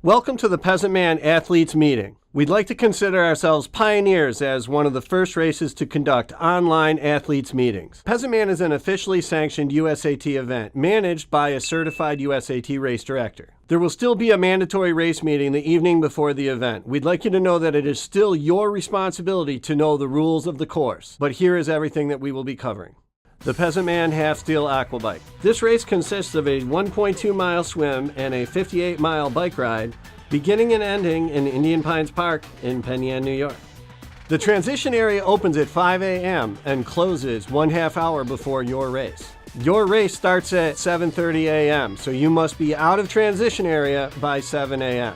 Welcome to the Peasantman Athletes Meeting. We'd like to consider ourselves pioneers as one of the first races to conduct online athletes meetings. Peasantman is an officially sanctioned USAT event managed by a certified USAT race director. There will still be a mandatory race meeting the evening before the event. We'd like you to know that it is still your responsibility to know the rules of the course, but here is everything that we will be covering. The Peasantman Half-Steel Aquabike. This race consists of a 1.2-mile swim and a 58-mile bike ride, beginning and ending in Indian Pines Park in Penn, New York. The transition area opens at 5 a.m. and closes 1/2 hour before your race. Your race starts at 7:30 a.m., so you must be out of transition area by 7 a.m.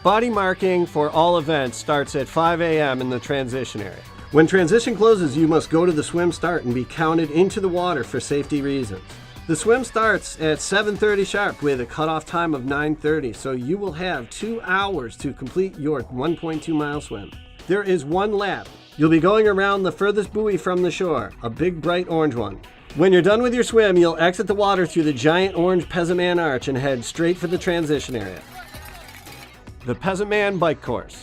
Body marking for all events starts at 5 a.m. in the transition area. When transition closes, you must go to the swim start and be counted into the water for safety reasons. The swim starts at 7:30 sharp with a cutoff time of 9:30, so you will have 2 hours to complete your 1.2-mile swim. There is one lap. You'll be going around the furthest buoy from the shore, a big bright orange one. When you're done with your swim, you'll exit the water through the giant orange Peasantman arch and head straight for the transition area. The Peasantman Bike Course.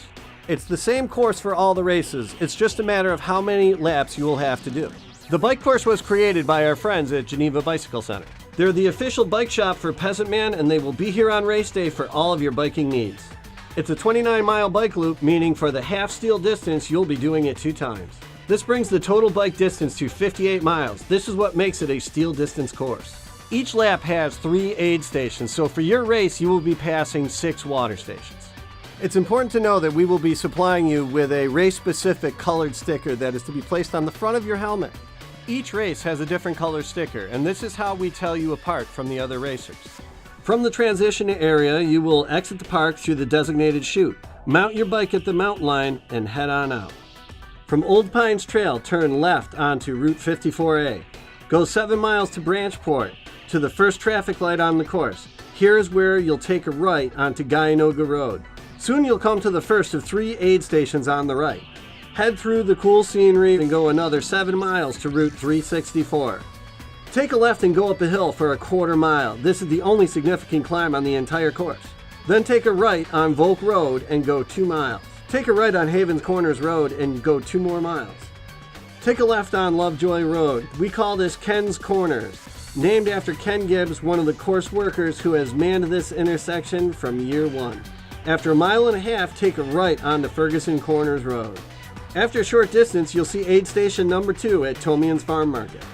It's the same course for all the races. It's just a matter of how many laps you will have to do. The bike course was created by our friends at Geneva Bicycle Center. They're the official bike shop for Peasantman, and they will be here on race day for all of your biking needs. It's a 29-mile bike loop, meaning for the half-steel distance, you'll be doing it 2 times. This brings the total bike distance to 58 miles. This is what makes it a steel distance course. Each lap has 3 aid stations, so for your race, you will be passing 6 water stations. It's important to know that we will be supplying you with a race-specific colored sticker that is to be placed on the front of your helmet. Each race has a different color sticker, and this is how we tell you apart from the other racers. From the transition area, you will exit the park through the designated chute, mount your bike at the mountain line, and head on out. From Old Pines Trail, turn left onto Route 54A. Go 7 miles to Branchport, to the first traffic light on the course. Here is where you'll take a right onto GUYANOGA Road. Soon you'll come to the first of 3 aid stations on the right. Head through the cool scenery and go another 7 miles to Route 364. Take a left and go up a hill for a 1/4 mile. This is the only significant climb on the entire course. Then take a right on VOAK Road and go 2 miles. Take a right on Havens Corners Road and go 2 more miles. Take a left on Lovejoy Road. We call this Ken's Corners, named after Ken Gibbs, one of the course workers who has manned this intersection from year 1. After 1.5 miles, take a right onto Ferguson Corners Road. After a short distance, you'll see aid station number 2 at Tomian's Farm Market.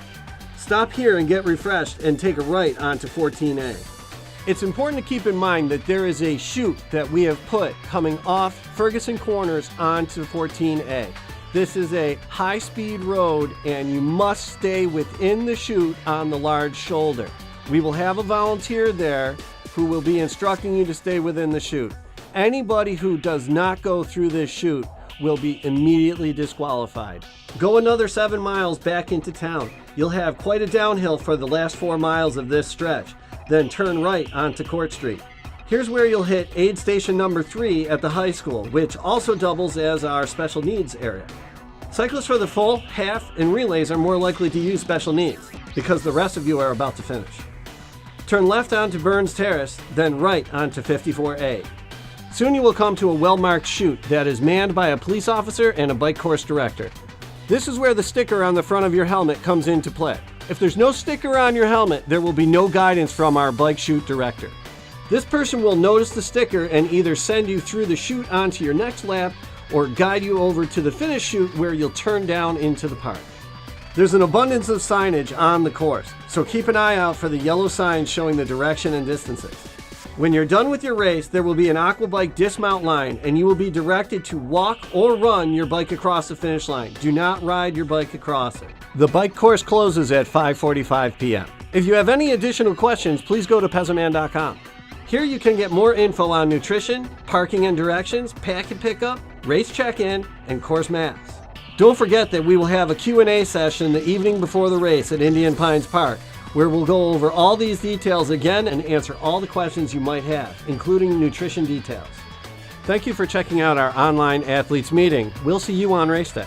Stop here and get refreshed and take a right onto 14A. It's important to keep in mind that there is a chute that we have put coming off Ferguson Corners onto 14A. This is a high-speed road, and you must stay within the chute on the large shoulder. We will have a volunteer there who will be instructing you to stay within the chute. Anybody who does not go through this chute will be immediately disqualified. Go another 7 miles back into town. You'll have quite a downhill for the last 4 miles of this stretch. Then turn right onto Court Street. Here's where you'll hit aid station number 3 at the high school, which also doubles as our special needs area. Cyclists for the full, half, and relays are more likely to use special needs because the rest of you are about to finish. Turn left onto Burns Terrace, then right onto 54A. Soon you will come to a well-marked chute that is manned by a police officer and a bike course director. This is where the sticker on the front of your helmet comes into play. If there's no sticker on your helmet, there will be no guidance from our bike chute director. This person will notice the sticker and either send you through the chute onto your next lap or guide you over to the finish chute where you'll turn down into the park. There's an abundance of signage on the course, so keep an eye out for the yellow signs showing the direction and distances. When you're done with your race, there will be an Aquabike dismount line, and you will be directed to walk or run your bike across the finish line. Do not ride your bike across it. The bike course closes at 5:45 p.m. If you have any additional questions, please go to Peasantman.com. Here you can get more info on nutrition, parking and directions, packet pickup, race check-in, and course maps. Don't forget that we will have a Q&A session the evening before the race at Indian Pines Park, where we'll go over all these details again and answer all the questions you might have, including nutrition details. Thank you for checking out our online athletes meeting. We'll see you on race day.